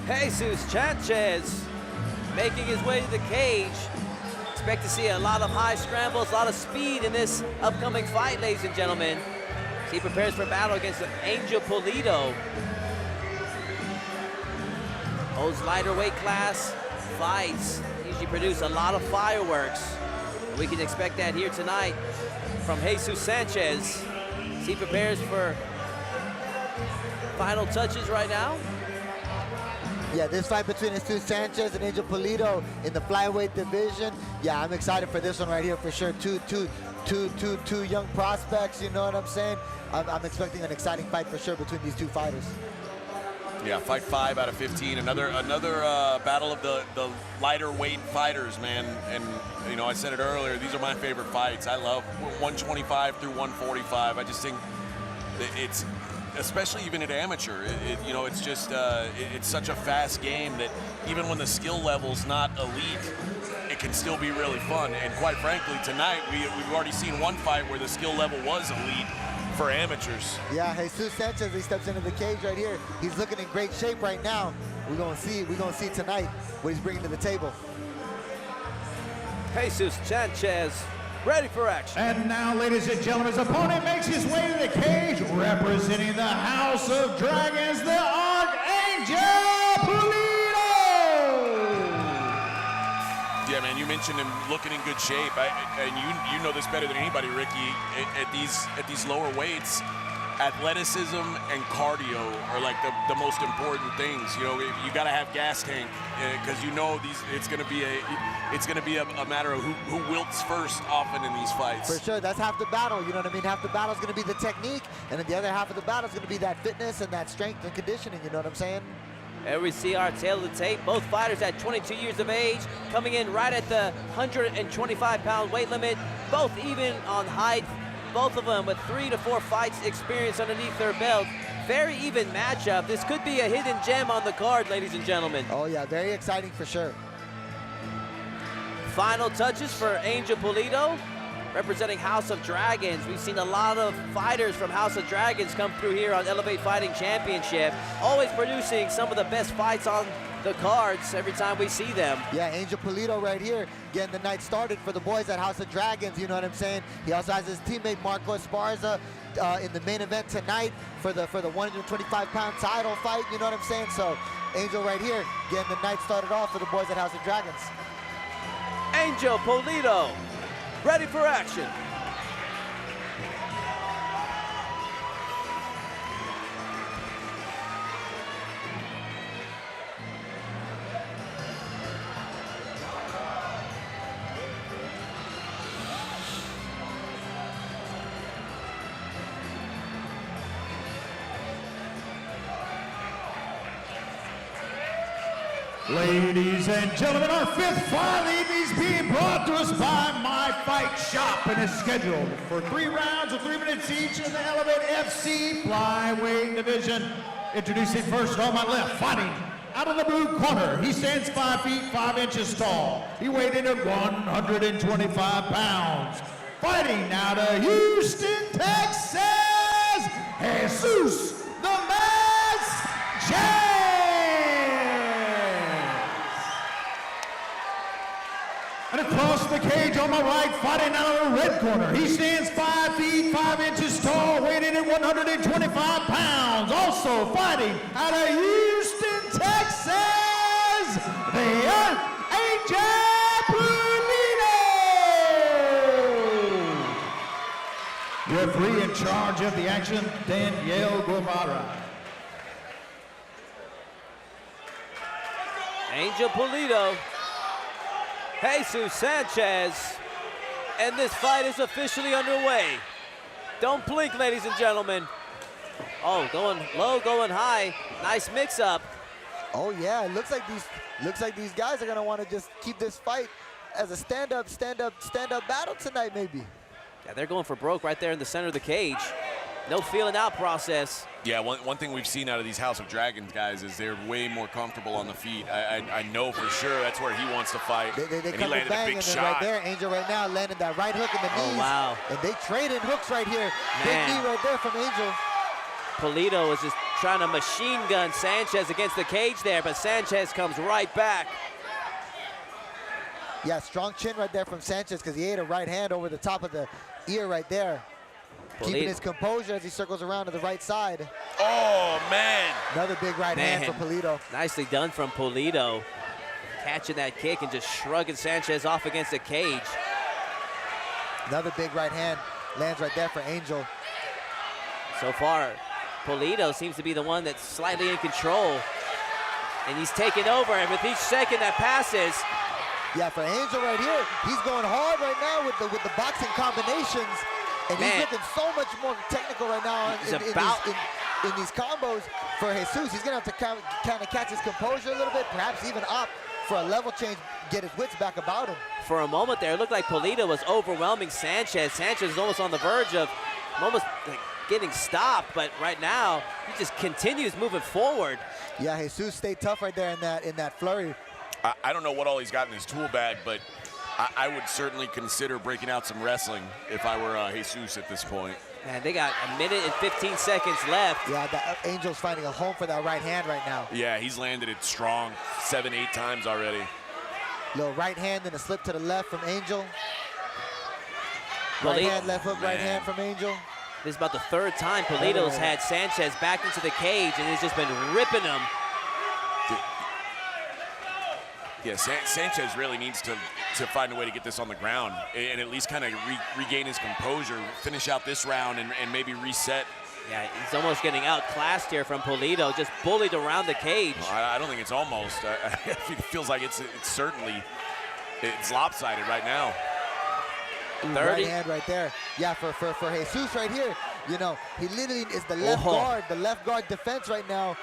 Jesus Sanchez making his way to the cage. Expect to see a lot of high scrambles, a lot of speed in this upcoming fight, ladies and gentlemen. As he prepares for battle against Angel Pulido. Those lighter weight class fights usually produce a lot of fireworks. And we can expect that here tonight from Jesus Sanchez as he prepares for final touches right now. Yeah, this fight between Jesus Sanchez and Angel Pulido in the flyweight division. Yeah, I'm excited for this one right here for sure. Two young prospects, you know what I'm saying? I'm expecting an exciting fight for sure between these two fighters. Yeah, fight 5 out of 15. Another battle of the lighter weight fighters, man. And you know, I said it earlier. These are my favorite fights. I love 125 through 145. I just think that it's, especially even at amateur, you know, it's just it's such a fast game that even when the skill level's not elite, it can still be really fun. And quite frankly, tonight we've already seen one fight where the skill level was elite for amateurs. Yeah, Jesus Sanchez, he steps into the cage right here. He's looking in great shape right now. We're gonna see tonight what he's bringing to the table. Jesus Sanchez, ready for action. And now, ladies and gentlemen, his opponent makes his way to the cage, representing the House of Dragons, the Archangel Pulido! Yeah, man, you mentioned him looking in good shape, and you know this better than anybody, Ricky. At these lower weights, athleticism and cardio are like the most important things. You know, you got to have gas tank because you know it's going to be a matter of who wilts first often in these fights. For sure, that's half the battle. You know what I mean? Half the battle is going to be the technique, and then the other half of the battle is going to be that fitness and that strength and conditioning. You know what I'm saying? And we see our tail of the tape. Both fighters at 22 years of age, coming in right at the 125-pound weight limit. Both even on height. Both of them with 3 to 4 fights experience underneath their belt. Very even matchup. This could be a hidden gem on the card, ladies and gentlemen. Oh yeah, very exciting for sure. Final touches for Angel Pulido, representing House of Dragons. We've seen a lot of fighters from House of Dragons come through here on Elevate Fighting Championship, always producing some of the best fights on the cards every time we see them. Yeah, Angel Pulido right here getting the night started for the boys at House of Dragons, you know what I'm saying? He also has his teammate Marco Esparza in the main event tonight for the 125-pound title fight, you know what I'm saying? So Angel right here getting the night started off for the boys at House of Dragons. Angel Pulido, ready for action. Ladies and gentlemen, our 5th fight evening is being brought to us by My Fight Shop and is scheduled for 3 rounds of 3 minutes each in the Elevate FC Flyweight Division. Introducing first on my left, fighting out of the blue corner. He stands 5 feet 5 inches tall. He weighed in at 125 pounds. Fighting out of Houston, Texas, Jesus the Mask James. And across the cage on my right, fighting out of the red corner. He stands 5 feet 5 inches tall, weighing in at 125 pounds. Also fighting out of Houston, Texas, the Archangel Pulido. Referee in charge of the action, Danielle Guevara. Angel Pulido, Jesus Sanchez, and this fight is officially underway. Don't blink, ladies and gentlemen. Oh, going low, going high. Nice mix-up. Oh yeah, it looks like these guys are gonna want to just keep this fight as a stand-up battle tonight, maybe. Yeah, they're going for broke right there in the center of the cage. No feeling out process. Yeah, one thing we've seen out of these House of Dragons guys is they're way more comfortable on the feet. I know for sure that's where he wants to fight. They and he come landed bang, a big and then shot. right there, Angel right now landing that right hook in the knees. Oh, wow. And they traded hooks right here. Man. Big knee right there from Angel. Pulido is just trying to machine gun Sanchez against the cage there, but Sanchez comes right back. Yeah, strong chin right there from Sanchez because he ate a right hand over the top of the ear right there. Keeping his composure as he circles around to the right side. Oh, man. Another big right hand for Pulido. Nicely done from Pulido. Catching that kick and just shrugging Sanchez off against the cage. Another big right hand lands right there for Angel. So far, Pulido seems to be the one that's slightly in control. And he's taking over, and with each second that passes. Yeah, for Angel right here, he's going hard right now with the boxing combinations. And he's looking so much more technical right now in these combos for Jesus. He's going to have to kind of catch his composure a little bit, perhaps even opt for a level change, get his wits back about him. For a moment there, it looked like Pulido was overwhelming Sanchez. Sanchez is almost on the verge of almost like getting stopped, but right now, he just continues moving forward. Yeah, Jesus stayed tough right there in that flurry. I don't know what all he's got in his tool bag, but I would certainly consider breaking out some wrestling if I were Jesus at this point. Man, they got a minute and 15 seconds left. Yeah, Angel's finding a home for that right hand right now. Yeah, he's landed it strong 7-8 times already. Little right hand and a slip to the left from Angel. Right hand, left hook, right hand from Angel. This is about the third time Pulido's had Sanchez back into the cage, and he's just been ripping him. Yeah, Sanchez really needs to find a way to get this on the ground and at least kind of regain his composure, finish out this round, and maybe reset. Yeah, he's almost getting outclassed here from Pulido, just bullied around the cage. I don't think it's almost. It feels like it's certainly lopsided right now. 30. Right hand right there. Yeah, for Jesus right here, you know, he literally is the left guard defense right now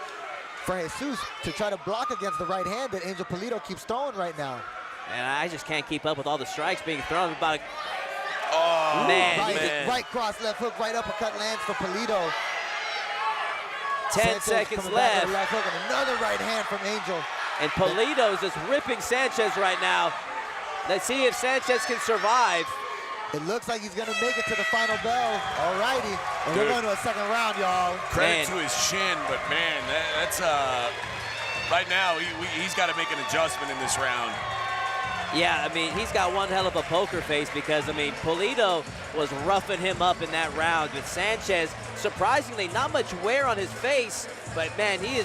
for Jesus to try to block against the right hand that Angel Pulido keeps throwing right now. And I just can't keep up with all the strikes being thrown. About Right cross, left hook, right uppercut lands for Pulido. 10 seconds left. Left hook and another right hand from Angel. And Pulido is just ripping Sanchez right now. Let's see if Sanchez can survive. It looks like he's gonna make it to the final bell. All righty, and we're going to a second round, y'all. Credit to his chin, but man, that's right now he's got to make an adjustment in this round. Yeah, I mean, he's got one hell of a poker face because, I mean, Pulido was roughing him up in that round. With Sanchez, surprisingly, not much wear on his face, but man, he's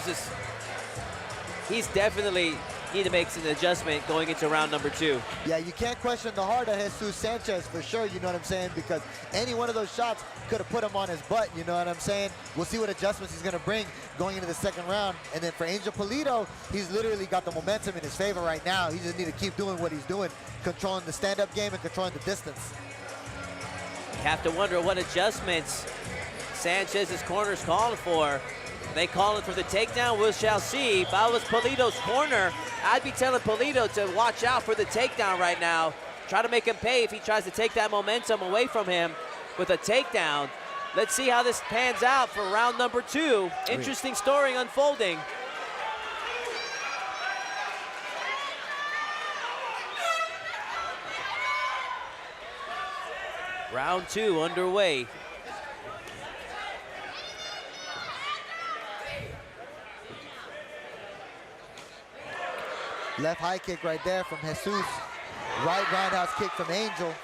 definitely need to make an adjustment going into round number 2. Yeah, you can't question the heart of Jesus Sanchez for sure, you know what I'm saying? Because any one of those shots could have put him on his butt, you know what I'm saying? We'll see what adjustments he's gonna bring going into the second round. And then for Angel Pulido, he's literally got the momentum in his favor right now. He just need to keep doing what he's doing, controlling the stand-up game and controlling the distance. You have to wonder what adjustments Sanchez's corner's calling for. They call it for the takedown, we shall see. If I was Pulido's corner, I'd be telling Pulido to watch out for the takedown right now. Try to make him pay if he tries to take that momentum away from him with a takedown. Let's see how this pans out for round number 2. Interesting story unfolding. Round 2 underway. Left high kick right there from Jesus. Right roundhouse kick from Angel.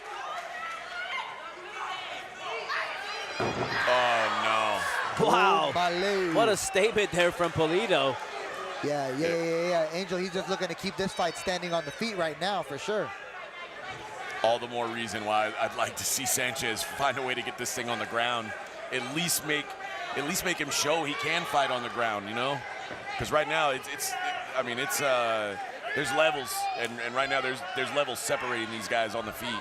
Oh, no. Wow. Ooh, what a statement there from Pulido. Yeah. Angel, he's just looking to keep this fight standing on the feet right now, for sure. All the more reason why I'd like to see Sanchez find a way to get this thing on the ground. At least make him show he can fight on the ground, you know? Because right now, there's levels, and right now there's levels separating these guys on the feet.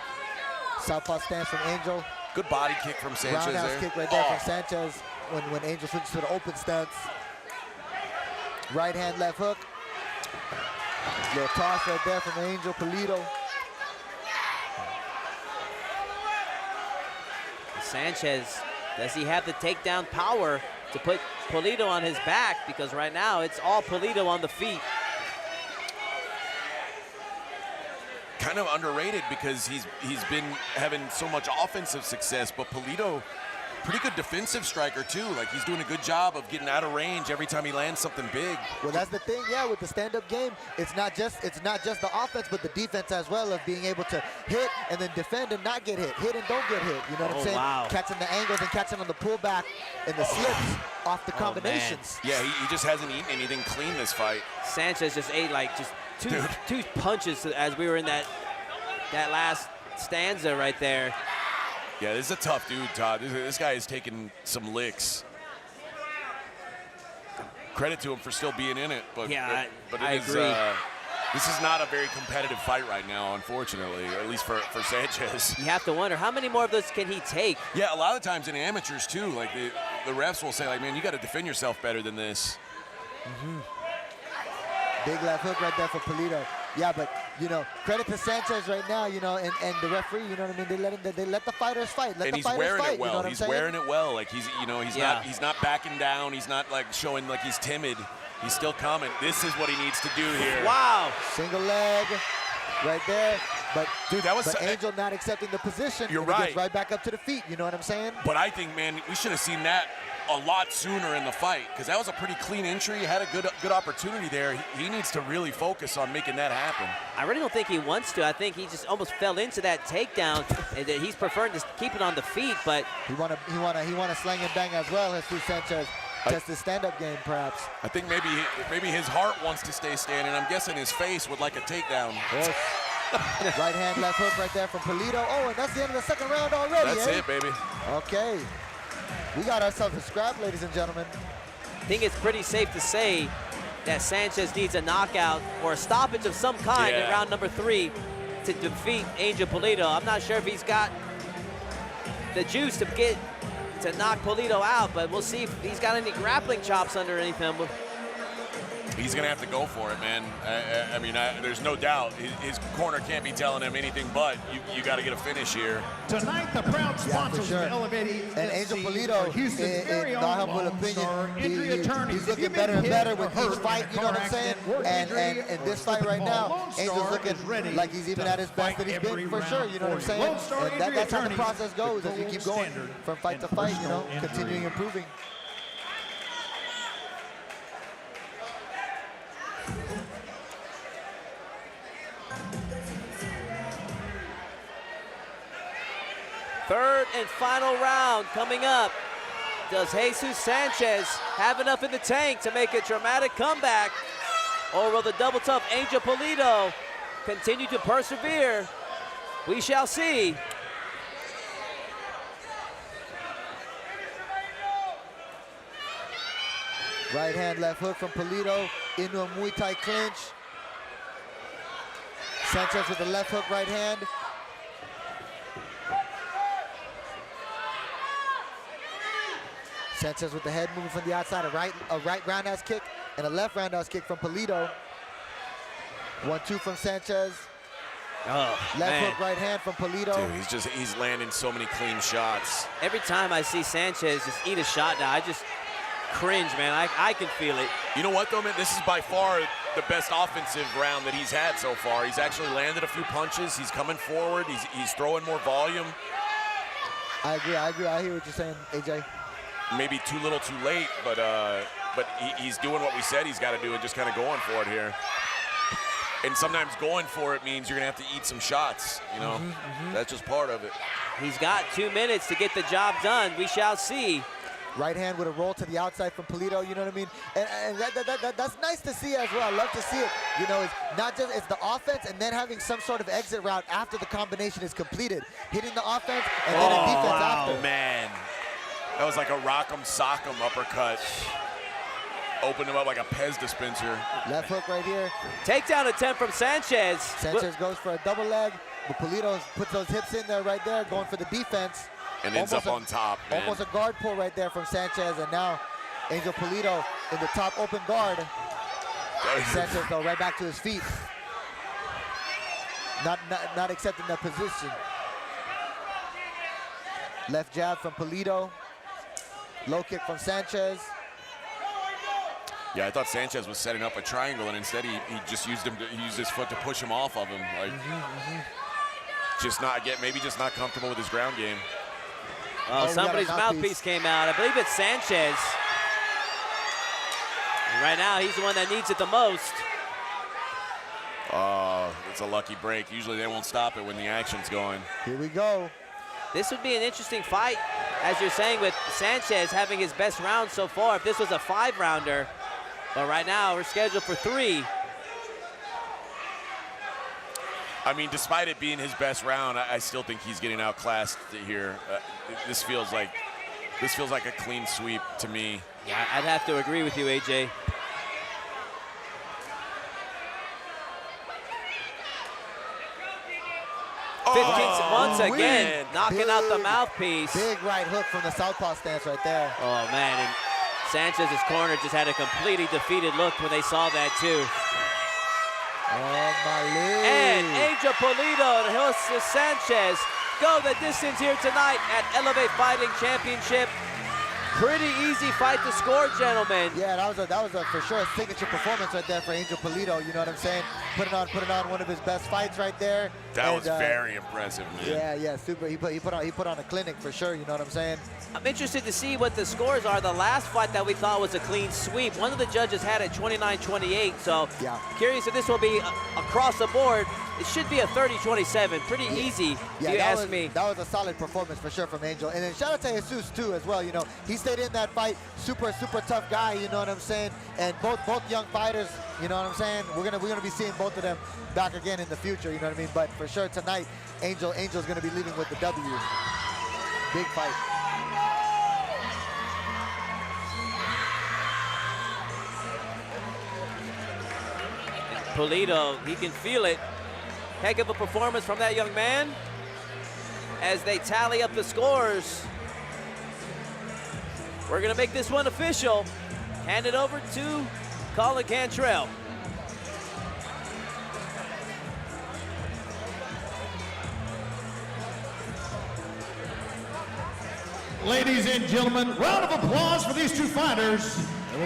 Southpaw stance from Angel. Good body kick from Sanchez Roundhouse there. kick right there from Sanchez when Angel switches to the open stance. Right hand, left hook. Little toss right there from Angel Pulido. Sanchez, does he have the takedown power to put Pulido on his back? Because right now it's all Pulido on the feet. Kind of underrated because he's been having so much offensive success, but Pulido pretty good defensive striker too. Like he's doing a good job of getting out of range every time he lands something big. Well, that's the thing, yeah, with the stand-up game, it's not just the offense, but the defense as well, of being able to hit and then defend and not get hit and don't get hit. You know what I'm saying? Wow. Catching the angles and catching on the pullback and the slips off the combinations. Yeah, he just hasn't eaten anything clean this fight. Sanchez just ate like just two punches as we were in that last stanza right there. Yeah, this is a tough dude, Todd. This guy is taking some licks. Credit to him for still being in it, but yeah, but I agree. This is not a very competitive fight right now, unfortunately, at least for Sanchez. You have to wonder, how many more of those can he take? Yeah, a lot of times in amateurs, too, like the refs will say, like, man, you got to defend yourself better than this. Big left hook right there for Pulido. Yeah, but, you know, credit to Sanchez right now, you know, and the referee, you know what I mean? They let the fighters fight. And he's wearing it well. You know what he's I'm saying? wearing it well. Like, he's not backing down. He's not, like, showing like he's timid. He's still coming. This is what he needs to do here. Wow. Single leg right there. But, dude, that was but Angel not accepting the position. You're and he right. gets right back up to the feet. You know what I'm saying? But I think, man, we should have seen that a lot sooner in the fight, because that was a pretty clean entry. He had a good opportunity there. He needs to really focus on making that happen. I really don't think he wants to. I think he just almost fell into that takedown, and that he's preferring to keep it on the feet. But he wanna slang and bang as well, Jesus Sanchez. Test his stand-up game, perhaps. I think maybe his heart wants to stay standing. I'm guessing his face would like a takedown. Right hand, left hook right there from Pulido. Oh, and that's the end of the second round already. That's it, baby. Okay. We got ourselves a scrap, ladies and gentlemen. I think it's pretty safe to say that Sanchez needs a knockout or a stoppage of some kind in round number 3 to defeat Angel Pulido. I'm not sure if he's got the juice to knock Pulido out, but we'll see if he's got any grappling chops underneath him. He's going to have to go for it, man. I mean, there's no doubt. His corner can't be telling him anything but you got to get a finish here. Tonight, the proud sponsors of Elevating and Angel Pulido, in my humble opinion, he's looking better and better with each fight, you know what I'm saying? And in this fight right now, Angel's looking like he's even at his best that he's been for sure, you know what I'm saying? And that's how the process goes as you keep going from fight to fight, you know, continuing improving. Third and final round coming up. Does Jesus Sanchez have enough in the tank to make a dramatic comeback? Or will the double tough Angel Pulido continue to persevere? We shall see. Right hand, left hook from Pulido into a Muay Thai clinch. Sanchez with the left hook, right hand. Sanchez with the head moving from the outside, a right roundhouse kick and a left roundhouse kick from Pulido. 1-2 from Sanchez. Oh, left man. hook, right hand from Pulido. Dude, he's landing so many clean shots. Every time I see Sanchez just eat a shot now, I just cringe, man. I can feel it. You know what, though, man? This is by far the best offensive round that he's had so far. He's actually landed a few punches. He's coming forward. He's throwing more volume. I agree. I hear what you're saying, AJ. Maybe too little, too late, but he's doing what we said he's got to do and just kind of going for it here. And sometimes going for it means you're going to have to eat some shots, you know? That's just part of it. He's got 2 minutes to get the job done. We shall see. Right hand with a roll to the outside from Pulido, you know what I mean? And that's nice to see as well. I love to see it. You know, it's the offense and then having some sort of exit route after the combination is completed. Hitting the offense and then a defense after. Oh, man. That was like a rock'em sock'em uppercut. Opened him up like a Pez dispenser. Left hook right here. Takedown attempt from Sanchez. Sanchez goes for a double leg, but Pulido puts those hips in there right there, going for the defense. And ends up on top, man. Almost a guard pull right there from Sanchez, and now Angel Pulido in the top open guard. Sanchez, though, right back to his feet. Not accepting that position. Left jab from Pulido. Low kick from Sanchez. Yeah, I thought Sanchez was setting up a triangle, and instead he just used his foot to push him off of him. Like, maybe just not comfortable with his ground game. Oh, we got a somebody's mouthpiece came out. I believe it's Sanchez. And right now, he's the one that needs it the most. Oh, it's a lucky break. Usually they won't stop it when the action's going. Here we go. This would be an interesting fight, as you're saying, with Sanchez having his best round so far. If this was a 5-rounder, but right now we're scheduled for 3. I mean, despite it being his best round, I still think he's getting outclassed here. This feels like a clean sweep to me. Yeah, I'd have to agree with you, AJ. Once again, knocking out the mouthpiece. Big right hook from the southpaw stance right there. Oh, man, and Sanchez's corner just had a completely defeated look when they saw that, too. Oh, my Lord. And Angel Pulido and Jose Sanchez go the distance here tonight at Elevate Fighting Championship. Pretty easy fight to score, gentlemen. Yeah, that was a for sure a signature performance right there for Angel Pulido. You know what I'm saying? Putting on one of his best fights right there. That was very impressive, man. Yeah, super. He put on a clinic for sure. You know what I'm saying? I'm interested to see what the scores are. The last fight that we thought was a clean sweep, one of the judges had it 29-28. So yeah, curious if this will be across the board. It should be a 30-27. Pretty easy, if you ask me. That was a solid performance for sure from Angel. And then shout out to Jesus too as well. You know, he stayed in that fight. Super tough guy. You know what I'm saying? And both young fighters. You know what I'm saying? We're gonna be seeing both of them back again in the future. You know what I mean? But for sure tonight, Angel's gonna be leaving with the W. Big fight. Pulido, he can feel it. Heck of a performance from that young man. As they tally up the scores, we're gonna make this one official. Hand it over to Colin Cantrell. Ladies and gentlemen, round of applause for these two fighters.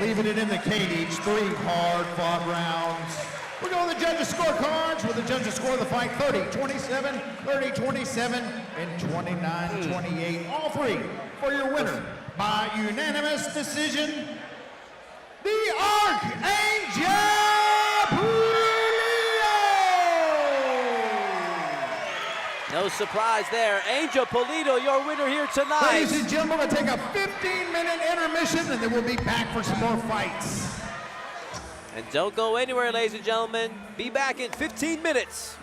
Leaving it in the cage, 3 hard-fought rounds. We're going to the judges' scorecards, where the judges score the fight 30-27, 30-27, and 29-28. All 3 for your winner by unanimous decision, the Archangel Pulido! No surprise there. Angel Pulido, your winner here tonight. Ladies and gentlemen, we'll take a 15-minute intermission, and then we'll be back for some more fights. And don't go anywhere, ladies and gentlemen. Be back in 15 minutes.